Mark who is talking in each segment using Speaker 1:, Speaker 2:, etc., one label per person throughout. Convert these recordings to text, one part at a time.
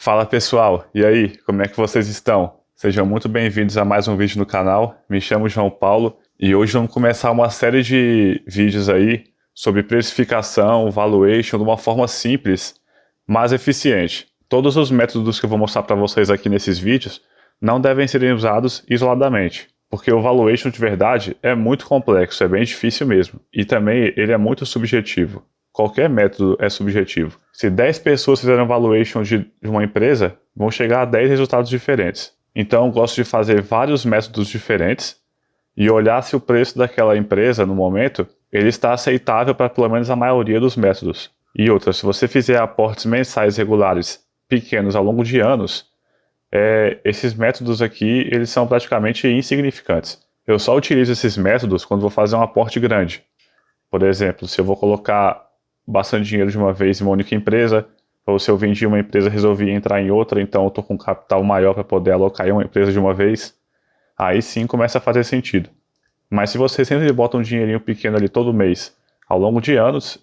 Speaker 1: Fala pessoal, e aí, como é que vocês estão? Sejam muito bem-vindos a mais um vídeo no canal. Me chamo João Paulo e hoje vamos começar uma série de vídeos aí sobre precificação, valuation de uma forma simples, mas eficiente. Todos os métodos que eu vou mostrar para vocês aqui nesses vídeos não devem ser usados isoladamente, porque o valuation de verdade é muito complexo, é bem difícil mesmo, e também ele é muito subjetivo. Qualquer método é subjetivo. Se 10 pessoas fizeram valuation de uma empresa, vão chegar a 10 resultados diferentes. Então eu gosto de fazer vários métodos diferentes e olhar se o preço daquela empresa, no momento, ele está aceitável para pelo menos a maioria dos métodos. E outra, se você fizer aportes mensais regulares pequenos ao longo de anos, esses métodos aqui, eles são praticamente insignificantes. Eu só utilizo esses métodos quando vou fazer um aporte grande. Por exemplo, se eu vou colocar bastante dinheiro de uma vez em uma única empresa, ou se eu vendi uma empresa e resolvi entrar em outra, então eu estou com um capital maior para poder alocar em uma empresa de uma vez, aí sim começa a fazer sentido. Mas se você sempre bota um dinheirinho pequeno ali todo mês, ao longo de anos,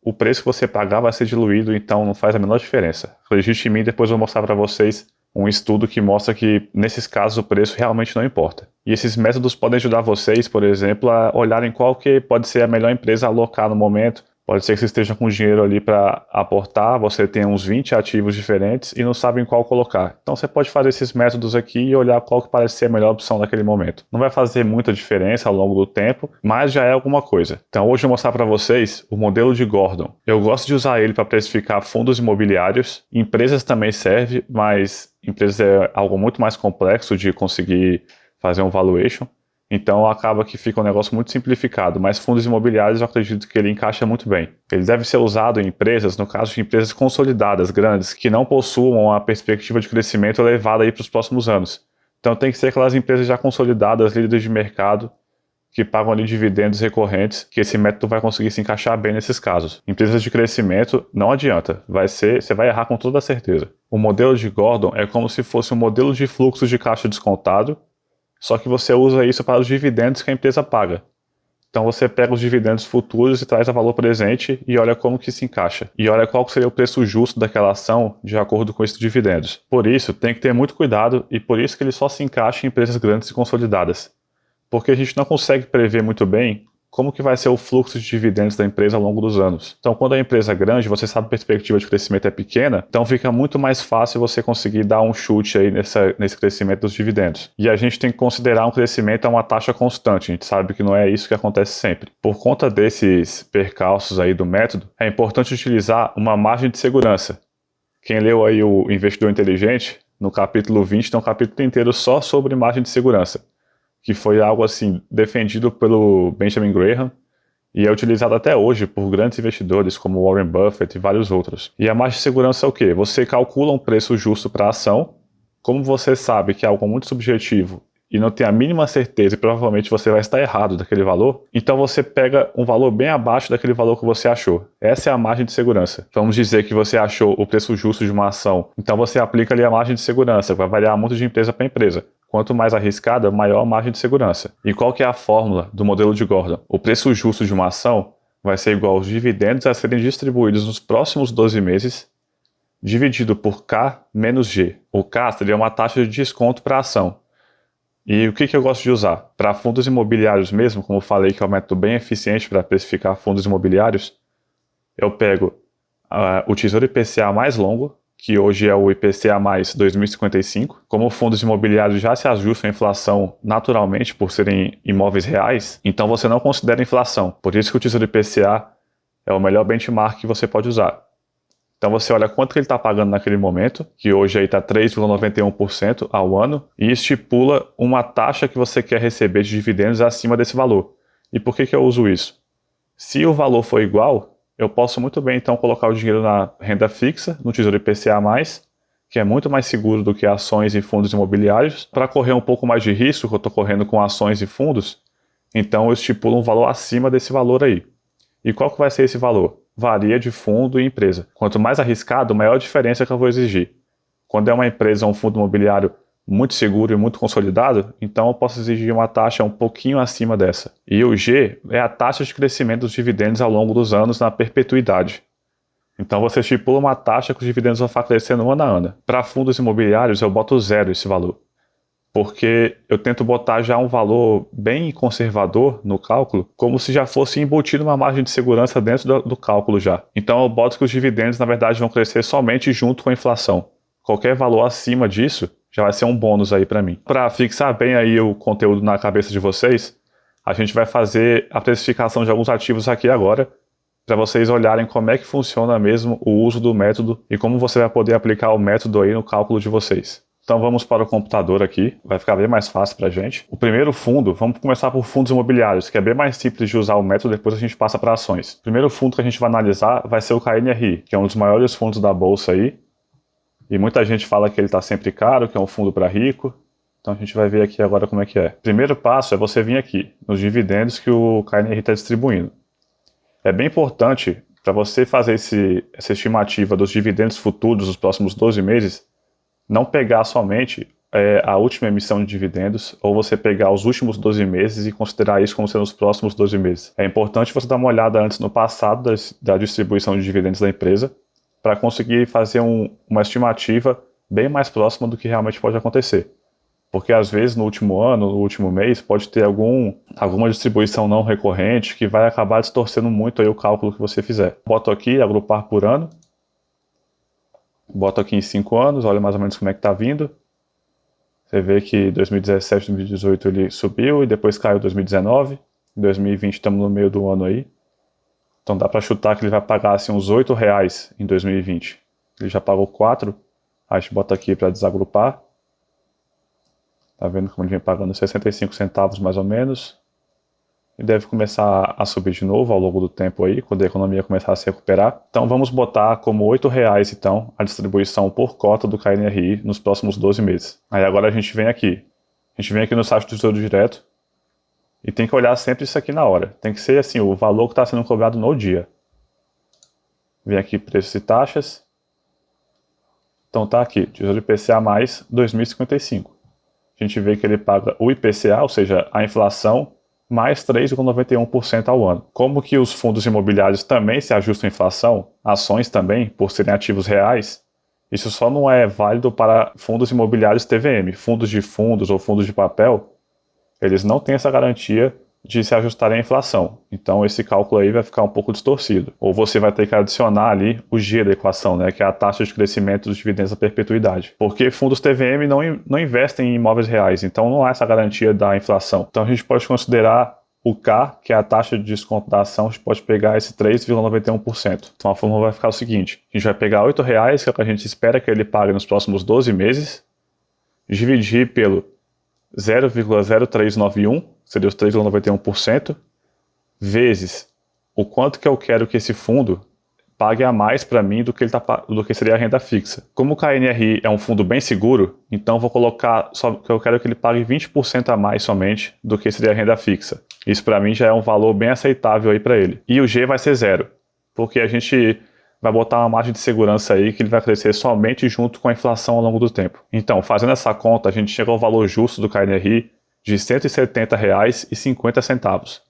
Speaker 1: o preço que você pagar vai ser diluído, então não faz a menor diferença. Acredite em mim, depois eu vou mostrar para vocês um estudo que mostra que, nesses casos, o preço realmente não importa. E esses métodos podem ajudar vocês, por exemplo, a olharem qual que pode ser a melhor empresa a alocar no momento. Pode ser que você esteja com dinheiro ali para aportar, você tem uns 20 ativos diferentes e não sabe em qual colocar. Então você pode fazer esses métodos aqui e olhar qual que parece ser a melhor opção naquele momento. Não vai fazer muita diferença ao longo do tempo, mas já é alguma coisa. Então hoje eu vou mostrar para vocês o modelo de Gordon. Eu gosto de usar ele para precificar fundos imobiliários. Empresas também serve, mas empresas é algo muito mais complexo de conseguir fazer um valuation. Então acaba que fica um negócio muito simplificado, mas fundos imobiliários eu acredito que ele encaixa muito bem. Ele deve ser usado em empresas, no caso de empresas consolidadas, grandes, que não possuam uma perspectiva de crescimento elevada aí para os próximos anos. Então tem que ser aquelas empresas já consolidadas, líderes de mercado, que pagam ali dividendos recorrentes, que esse método vai conseguir se encaixar bem nesses casos. Empresas de crescimento, não adianta, você vai errar com toda certeza. O modelo de Gordon é como se fosse um modelo de fluxo de caixa descontado, só que você usa isso para os dividendos que a empresa paga. Então você pega os dividendos futuros e traz a valor presente e olha como que se encaixa. E olha qual seria o preço justo daquela ação de acordo com esses dividendos. Por isso, tem que ter muito cuidado e por isso que ele só se encaixa em empresas grandes e consolidadas. Porque a gente não consegue prever muito bem como que vai ser o fluxo de dividendos da empresa ao longo dos anos. Então, quando a empresa é grande, você sabe que a perspectiva de crescimento é pequena, então fica muito mais fácil você conseguir dar um chute aí nesse crescimento dos dividendos. E a gente tem que considerar um crescimento a uma taxa constante, a gente sabe que não é isso que acontece sempre. Por conta desses percalços aí do método, é importante utilizar uma margem de segurança. Quem leu aí o Investidor Inteligente, no capítulo 20, tem um capítulo inteiro só sobre margem de segurança, que foi algo assim defendido pelo Benjamin Graham e é utilizado até hoje por grandes investidores como Warren Buffett e vários outros. E a margem de segurança é o quê? Você calcula um preço justo para a ação, como você sabe que é algo muito subjetivo e não tem a mínima certeza e provavelmente você vai estar errado daquele valor, então você pega um valor bem abaixo daquele valor que você achou. Essa é a margem de segurança. Vamos dizer que você achou o preço justo de uma ação, então você aplica ali a margem de segurança, vai variar muito de empresa para empresa. Quanto mais arriscada, maior a margem de segurança. E qual que é a fórmula do modelo de Gordon? O preço justo de uma ação vai ser igual aos dividendos a serem distribuídos nos próximos 12 meses, dividido por K menos G. O K seria uma taxa de desconto para a ação. E o que eu gosto de usar? Para fundos imobiliários mesmo, como eu falei que é um método bem eficiente para precificar fundos imobiliários, eu pego o Tesouro IPCA mais longo, que hoje é o IPCA mais 2055. Como fundos imobiliários já se ajustam à inflação naturalmente por serem imóveis reais, então você não considera inflação. Por isso que o Tesouro IPCA é o melhor benchmark que você pode usar. Então você olha quanto que ele está pagando naquele momento, que hoje aí está 3,91% ao ano, e estipula uma taxa que você quer receber de dividendos acima desse valor. E por que eu uso isso? Se o valor for igual, eu posso muito bem, então, colocar o dinheiro na renda fixa, no Tesouro IPCA+, que é muito mais seguro do que ações e fundos imobiliários. Para correr um pouco mais de risco, que eu estou correndo com ações e fundos, então eu estipulo um valor acima desse valor aí. E qual que vai ser esse valor? Varia de fundo e empresa. Quanto mais arriscado, maior a diferença que eu vou exigir. Quando é uma empresa ou um fundo imobiliário muito seguro e muito consolidado, então eu posso exigir uma taxa um pouquinho acima dessa. E o G é a taxa de crescimento dos dividendos ao longo dos anos na perpetuidade. Então você estipula uma taxa que os dividendos vão ficar crescendo ano a ano. Para fundos imobiliários eu boto zero esse valor, porque eu tento botar já um valor bem conservador no cálculo, como se já fosse embutido uma margem de segurança dentro do cálculo já. Então eu boto que os dividendos na verdade vão crescer somente junto com a inflação. Qualquer valor acima disso já vai ser um bônus aí para mim. Para fixar bem aí o conteúdo na cabeça de vocês, a gente vai fazer a precificação de alguns ativos aqui agora, para vocês olharem como é que funciona mesmo o uso do método e como você vai poder aplicar o método aí no cálculo de vocês. Então vamos para o computador aqui, vai ficar bem mais fácil para a gente. O primeiro fundo, vamos começar por fundos imobiliários, que é bem mais simples de usar o método, depois a gente passa para ações. O primeiro fundo que a gente vai analisar vai ser o KNRI, que é um dos maiores fundos da bolsa aí. E muita gente fala que ele está sempre caro, que é um fundo para rico. Então a gente vai ver aqui agora como é que é. O primeiro passo é você vir aqui, nos dividendos que o KNRI está distribuindo. É bem importante, para você fazer essa estimativa dos dividendos futuros dos próximos 12 meses, não pegar somente a última emissão de dividendos, ou você pegar os últimos 12 meses e considerar isso como sendo os próximos 12 meses. É importante você dar uma olhada antes no passado da distribuição de dividendos da empresa, para conseguir fazer uma estimativa bem mais próxima do que realmente pode acontecer. Porque às vezes no último ano, no último mês, pode ter alguma distribuição não recorrente que vai acabar distorcendo muito aí o cálculo que você fizer. Boto aqui, agrupar por ano. Boto aqui em 5 anos, olha mais ou menos como é que está vindo. Você vê que 2017, 2018 ele subiu e depois caiu 2019. Em 2020 estamos no meio do ano aí. Então dá para chutar que ele vai pagar assim, uns R$8 em 2020. Ele já pagou 4. A gente bota aqui para desagrupar. Tá vendo como ele vem pagando 65 centavos mais ou menos. E deve começar a subir de novo ao longo do tempo aí, quando a economia começar a se recuperar. Então vamos botar como R$8 então a distribuição por cota do KNRI nos próximos 12 meses. Aí agora a gente vem aqui. A gente vem aqui no site do Tesouro Direto e tem que olhar sempre isso aqui na hora. Tem que ser assim, o valor que está sendo cobrado no dia. Vem aqui preços e taxas. Então tá aqui, Tesouro IPCA mais 2055. A gente vê que ele paga o IPCA, ou seja, a inflação, mais 3,91% ao ano. Como que os fundos imobiliários também se ajustam à inflação, ações também, por serem ativos reais, isso só não é válido para fundos imobiliários TVM. Fundos de fundos ou fundos de papel, eles não têm essa garantia de se ajustarem à inflação. Então esse cálculo aí vai ficar um pouco distorcido. Ou você vai ter que adicionar ali o G da equação, né, que é a taxa de crescimento dos dividendos à perpetuidade. Porque fundos TVM não investem em imóveis reais, então não há essa garantia da inflação. Então a gente pode considerar o K, que é a taxa de desconto da ação, a gente pode pegar esse 3,91%. Então a fórmula vai ficar o seguinte, a gente vai pegar R$8, que é o que a gente espera que ele pague nos próximos 12 meses, dividir pelo 0,0391, seria os 3,91%, vezes o quanto que eu quero que esse fundo pague a mais para mim do que seria a renda fixa. Como o KNRI é um fundo bem seguro, então vou colocar só que eu quero que ele pague 20% a mais somente do que seria a renda fixa. Isso para mim já é um valor bem aceitável aí para ele. E o G vai ser zero, porque a gente vai botar uma margem de segurança aí que ele vai crescer somente junto com a inflação ao longo do tempo. Então, fazendo essa conta, a gente chega ao valor justo do KNRI de R$ 170,50.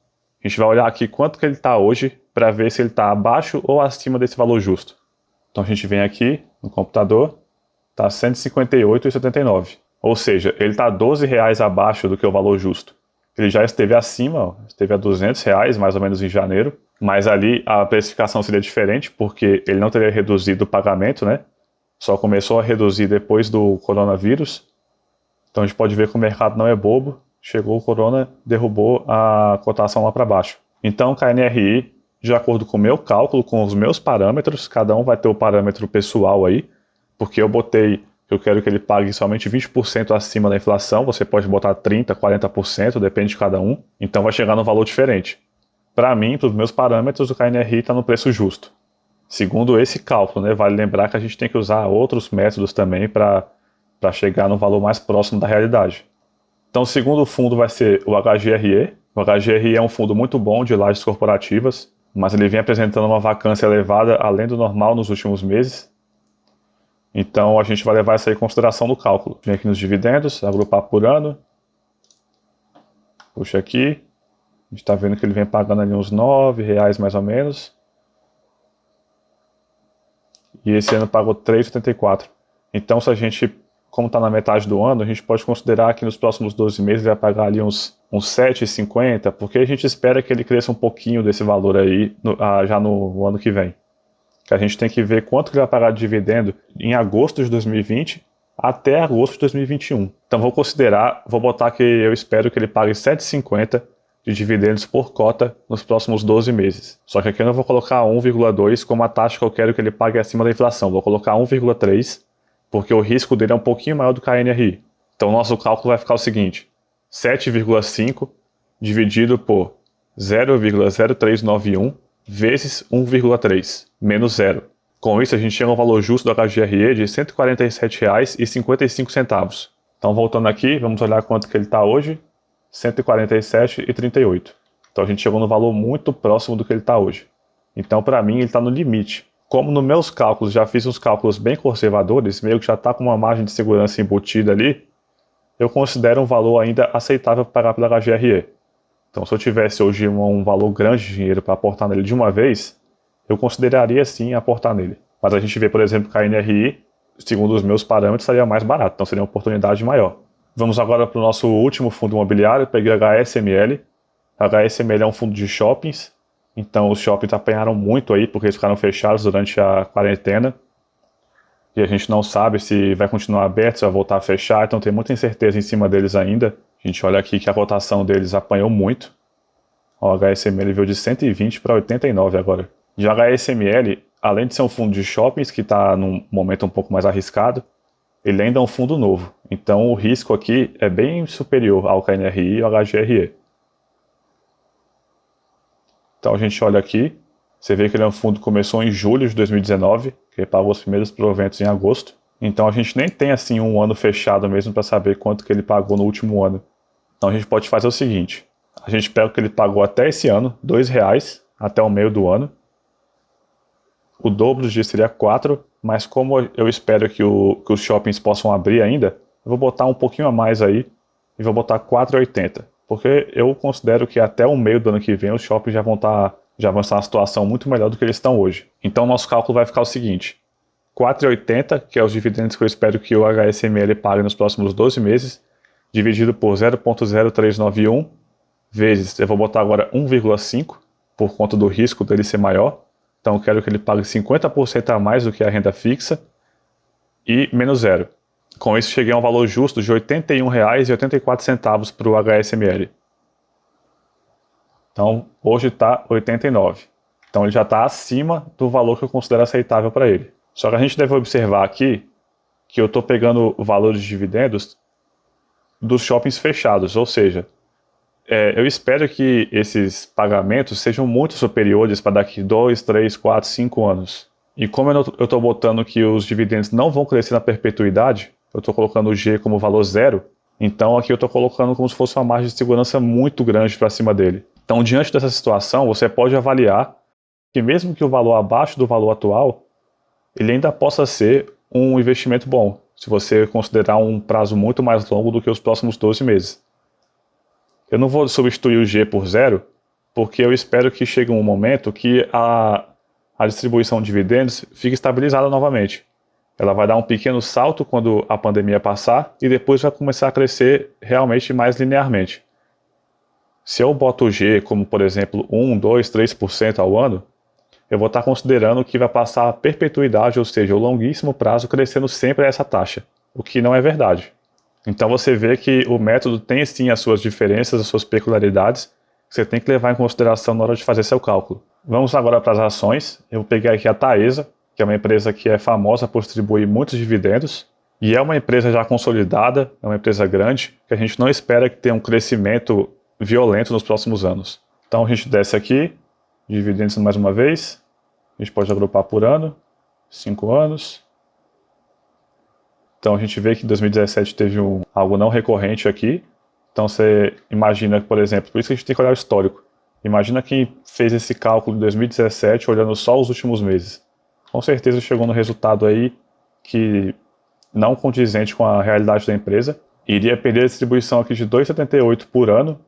Speaker 1: A gente vai olhar aqui quanto que ele está hoje para ver se ele está abaixo ou acima desse valor justo. Então a gente vem aqui no computador, está R$ 158,79. Ou seja, ele está R$ 12 abaixo do que o valor justo. Ele já esteve acima, ó, esteve a R$ 200 mais ou menos em janeiro, mas ali a precificação seria diferente porque ele não teria reduzido o pagamento, né? Só começou a reduzir depois do coronavírus. Então a gente pode ver que o mercado não é bobo. Chegou o corona, derrubou a cotação lá para baixo. Então, KNRI, de acordo com o meu cálculo, com os meus parâmetros, cada um vai ter o parâmetro pessoal aí, porque eu botei, eu quero que ele pague somente 20% acima da inflação, você pode botar 30%, 40%, depende de cada um, então vai chegar num valor diferente. Para mim, para os meus parâmetros, o KNRI está no preço justo. Segundo esse cálculo, né, vale lembrar que a gente tem que usar outros métodos também para chegar no valor mais próximo da realidade. Então, o segundo fundo vai ser o HGRE. O HGRE é um fundo muito bom de lajes corporativas, mas ele vem apresentando uma vacância elevada além do normal nos últimos meses. Então, a gente vai levar isso aí em consideração no cálculo. Vem aqui nos dividendos, agrupar por ano. Puxa aqui. A gente está vendo que ele vem pagando ali uns R$ 9 mais ou menos. e esse ano pagou 3,84. Então, se a gente, como está na metade do ano, a gente pode considerar que nos próximos 12 meses ele vai pagar ali uns 7,50, porque a gente espera que ele cresça um pouquinho desse valor aí já no ano que vem. Que a gente tem que ver quanto que ele vai pagar de dividendo em agosto de 2020 até agosto de 2021. Então vou botar que eu espero que ele pague 7,50 de dividendos por cota nos próximos 12 meses. Só que aqui eu não vou colocar 1,2 como a taxa que eu quero que ele pague acima da inflação. Vou colocar 1,3, porque o risco dele é um pouquinho maior do que a NRI. Então o nosso cálculo vai ficar o seguinte: 7,5 dividido por 0,0391 vezes 1,3 menos 0. Com isso, a gente chega ao valor justo do HGRE de R$ 147,55. Então, voltando aqui, vamos olhar quanto que ele está hoje. R$ 147,38. Então, a gente chegou no valor muito próximo do que ele está hoje. Então, para mim, ele está no limite. Como nos meus cálculos, já fiz uns cálculos bem conservadores, meio que já está com uma margem de segurança embutida ali, eu considero um valor ainda aceitável para pagar pela HGRE. Então, se eu tivesse hoje um valor grande de dinheiro para aportar nele de uma vez, eu consideraria sim aportar nele. Mas a gente vê, por exemplo, que a NRI, segundo os meus parâmetros, seria mais barato, então seria uma oportunidade maior. Vamos agora para o nosso último fundo imobiliário, eu peguei a HSML. A HSML é um fundo de shoppings, então os shoppings apanharam muito aí, porque eles ficaram fechados durante a quarentena. E a gente não sabe se vai continuar aberto, se vai voltar a fechar, então tem muita incerteza em cima deles ainda. A gente olha aqui que a cotação deles apanhou muito. O HSML veio de 120 para 89 agora. E o HSML, além de ser um fundo de shoppings que está num momento um pouco mais arriscado, ele ainda é um fundo novo. Então o risco aqui é bem superior ao KNRI e ao HGRE. Então a gente olha aqui, você vê que ele é um fundo que começou em julho de 2019, que pagou os primeiros proventos em agosto. Então a gente nem tem assim um ano fechado mesmo para saber quanto que ele pagou no último ano. Então a gente pode fazer o seguinte: a gente pega o que ele pagou até esse ano, R$ 2,00 até o meio do ano. O dobro disso seria 4, mas como eu espero que os shoppings possam abrir ainda, eu vou botar um pouquinho a mais aí e vou botar 4,80. Porque eu considero que até o meio do ano que vem os shoppings já vão estar numa situação muito melhor do que eles estão hoje. Então nosso cálculo vai ficar o seguinte: 4,80, que é os dividendos que eu espero que o HSML pague nos próximos 12 meses, dividido por 0,0391, vezes, eu vou botar agora 1,5, por conta do risco dele ser maior. Então eu quero que ele pague 50% a mais do que a renda fixa e menos 0. Com isso cheguei a um valor justo de R$ 81,84 para o HSML. Então hoje está 89. Então ele já está acima do valor que eu considero aceitável para ele. Só que a gente deve observar aqui que eu estou pegando o valor de dividendos dos shoppings fechados, ou seja, eu espero que esses pagamentos sejam muito superiores para daqui 2, 3, 4, 5 anos. E como eu estou botando que os dividendos não vão crescer na perpetuidade, eu estou colocando o G como valor 0, então aqui eu estou colocando como se fosse uma margem de segurança muito grande para cima dele. Então, diante dessa situação, você pode avaliar que mesmo que o valor abaixo do valor atual, ele ainda possa ser um investimento bom, se você considerar um prazo muito mais longo do que os próximos 12 meses. Eu não vou substituir o G por 0, porque eu espero que chegue um momento que a distribuição de dividendos fique estabilizada novamente. Ela vai dar um pequeno salto quando a pandemia passar e depois vai começar a crescer realmente mais linearmente. Se eu boto o G como, por exemplo, 1, 2, 3% ao ano, eu vou estar considerando que vai passar a perpetuidade, ou seja, o longuíssimo prazo, crescendo sempre a essa taxa, o que não é verdade. Então você vê que o método tem sim as suas diferenças, as suas peculiaridades, que você tem que levar em consideração na hora de fazer seu cálculo. Vamos agora para as ações. Eu peguei aqui a Taesa, que é uma empresa que é famosa por distribuir muitos dividendos, e é uma empresa já consolidada, é uma empresa grande, que a gente não espera que tenha um crescimento violento nos próximos anos. Então a gente desce aqui, dividendos mais uma vez, a gente pode agrupar por ano, 5 anos. Então a gente vê que em 2017 teve algo não recorrente aqui. Então você imagina, por exemplo, por isso que a gente tem que olhar o histórico. Imagina quem fez esse cálculo em 2017 olhando só os últimos meses. Com certeza chegou no resultado aí que não condizente com a realidade da empresa. Iria perder a distribuição aqui de 2,78 por ano,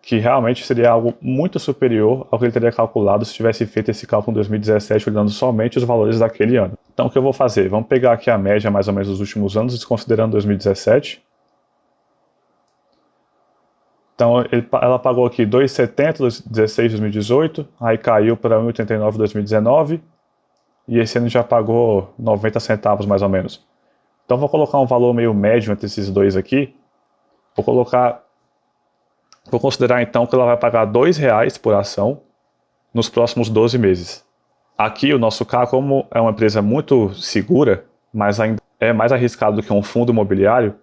Speaker 1: que realmente seria algo muito superior ao que ele teria calculado se tivesse feito esse cálculo em 2017, olhando somente os valores daquele ano. Então o que eu vou fazer? Vamos pegar aqui a média mais ou menos dos últimos anos, desconsiderando 2017. Então ela pagou aqui 2,70 2016, 2018, aí caiu para 1,89 2019, e esse ano já pagou 90 centavos mais ou menos. Então vou colocar um valor meio médio entre esses dois aqui. Vou considerar então que ela vai pagar R$2 por ação nos próximos 12 meses. Aqui o nosso caso, como é uma empresa muito segura, mas ainda é mais arriscado do que um fundo imobiliário,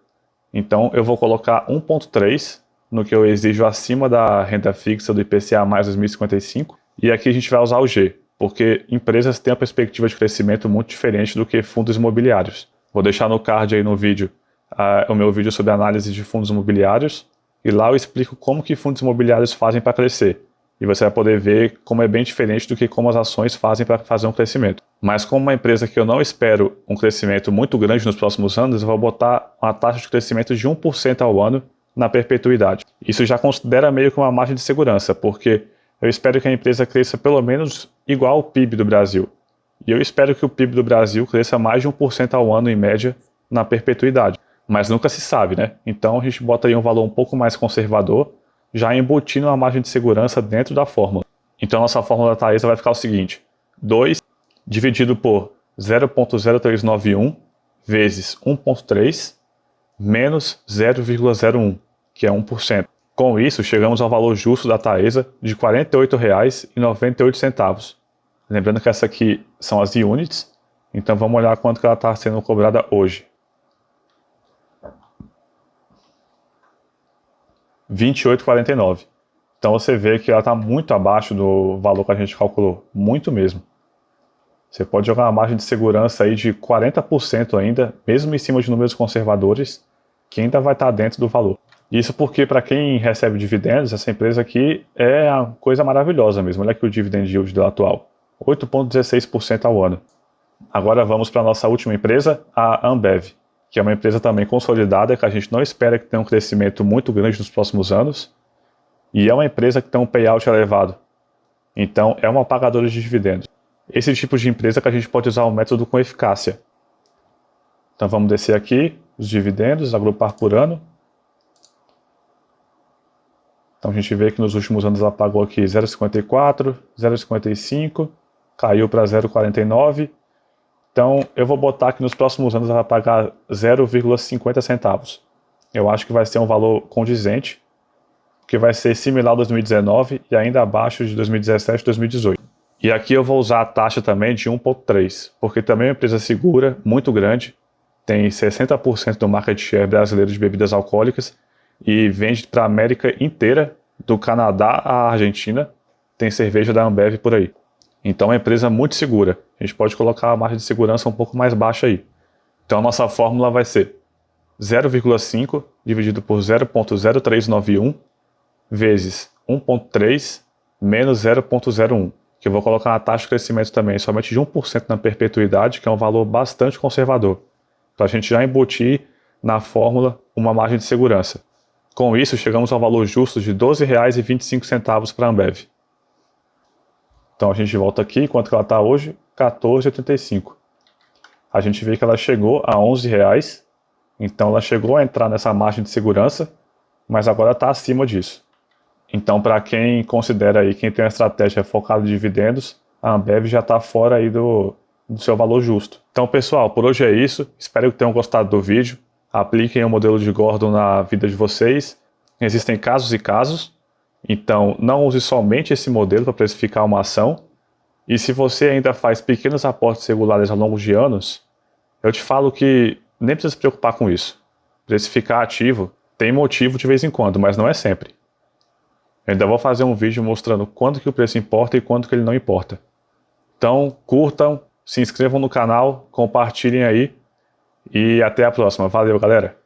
Speaker 1: então eu vou colocar 1,3 no que eu exijo acima da renda fixa do IPCA mais 2055, e aqui a gente vai usar o G, porque empresas têm uma perspectiva de crescimento muito diferente do que fundos imobiliários. Vou deixar no card aí no vídeo o meu vídeo sobre análise de fundos imobiliários, e lá eu explico como que fundos imobiliários fazem para crescer. E você vai poder ver como é bem diferente do que como as ações fazem para fazer um crescimento. Mas como uma empresa que eu não espero um crescimento muito grande nos próximos anos, eu vou botar uma taxa de crescimento de 1% ao ano na perpetuidade. Isso já considera meio que uma margem de segurança, porque eu espero que a empresa cresça pelo menos igual ao PIB do Brasil. E eu espero que o PIB do Brasil cresça mais de 1% ao ano em média na perpetuidade. Mas nunca se sabe, né? Então a gente bota aí um valor um pouco mais conservador, já embutindo uma margem de segurança dentro da fórmula. Então nossa fórmula da Taesa vai ficar o seguinte: 2 dividido por 0,0391 vezes 1,3 menos 0,01, que é 1%. Com isso, chegamos ao valor justo da Taesa de R$ 48,98. Lembrando que essa aqui são as units, então vamos olhar quanto que ela está sendo cobrada hoje. R$ 28,49. Então você vê que ela está muito abaixo do valor que a gente calculou, muito mesmo. Você pode jogar uma margem de segurança aí de 40% ainda, mesmo em cima de números conservadores, que ainda vai estar dentro do valor. Isso porque para quem recebe dividendos, essa empresa aqui é uma coisa maravilhosa mesmo. Olha aqui o dividend yield dela atual, 8,16% ao ano. Agora vamos para a nossa última empresa, a Ambev, que é uma empresa também consolidada, que a gente não espera que tenha um crescimento muito grande nos próximos anos, e é uma empresa que tem um payout elevado. Então é uma pagadora de dividendos. Esse tipo de empresa que a gente pode usar o método com eficácia. Então vamos descer aqui, os dividendos, agrupar por ano. Então a gente vê que nos últimos anos ela pagou aqui 0,54, 0,55, caiu para 0,49. Então eu vou botar que nos próximos anos ela vai pagar 0,50 centavos. Eu acho que vai ser um valor condizente, que vai ser similar ao 2019 e ainda abaixo de 2017 e 2018. E aqui eu vou usar a taxa também de 1,3, porque também é uma empresa segura, muito grande, tem 60% do market share brasileiro de bebidas alcoólicas e vende para a América inteira, do Canadá à Argentina, tem cerveja da Ambev por aí. Então é uma empresa muito segura, a gente pode colocar a margem de segurança um pouco mais baixa aí. Então a nossa fórmula vai ser 0,5 dividido por 0,0391 vezes 1,3 menos 0,01, que eu vou colocar uma taxa de crescimento também somente de 1% na perpetuidade, que é um valor bastante conservador, para a gente já embutir na fórmula uma margem de segurança. Com isso, chegamos ao valor justo de R$ 12,25 para a Ambev. Então a gente volta aqui, quanto que ela está hoje? R$ 14,85. A gente vê que ela chegou a R$ 11, então ela chegou a entrar nessa margem de segurança, mas agora está acima disso. Então, para quem considera aí, quem tem uma estratégia focada em dividendos, a Ambev já está fora aí do seu valor justo. Então, pessoal, por hoje é isso. Espero que tenham gostado do vídeo. Apliquem o modelo de Gordon na vida de vocês. Existem casos e casos, então não use somente esse modelo para precificar uma ação. E se você ainda faz pequenos aportes regulares ao longo de anos, eu te falo que nem precisa se preocupar com isso. Precificar ativo tem motivo de vez em quando, mas não é sempre. Eu ainda vou fazer um vídeo mostrando quando que o preço importa e quando que ele não importa. Então, curtam, se inscrevam no canal, compartilhem aí e até a próxima. Valeu, galera!